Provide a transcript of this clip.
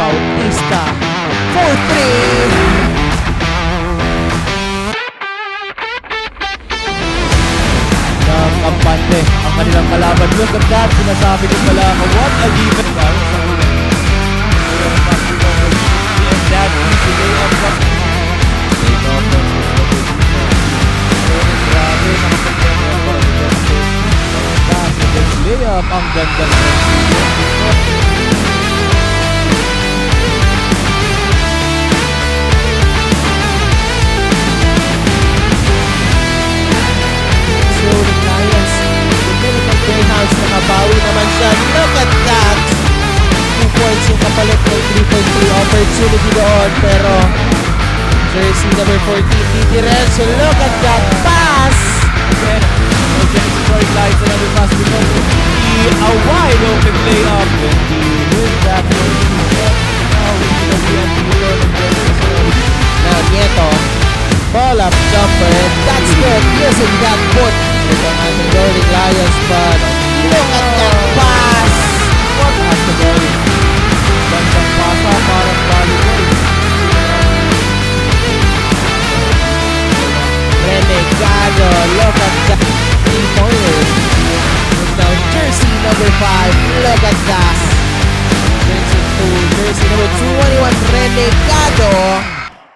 Bautista for 3. Kampante ang kanilang kalaban. Look at that, sinasabi ko pala, what a defense. And that easy layup from grabe, layup, ang ganda nakabawi naman siya. Look at that! 2 points yung kapalit ng 3.3 opportunity doon. Pero jersey number 14, 𝘕𝘕𝘕𝘕. Look at that pass! Again, Detroit lights another pass because a wide open layup. And he with that one. Now we will be at now Nieto, ball up jumper, and that's good. Using that foot with the ating Golden Lions, but look at that pass! What at the ball? Gandang pasa, parang volleyball. Renegado, look at that 3-pointer. And now jersey number 5, look at that. Jersey number 21, Renegado.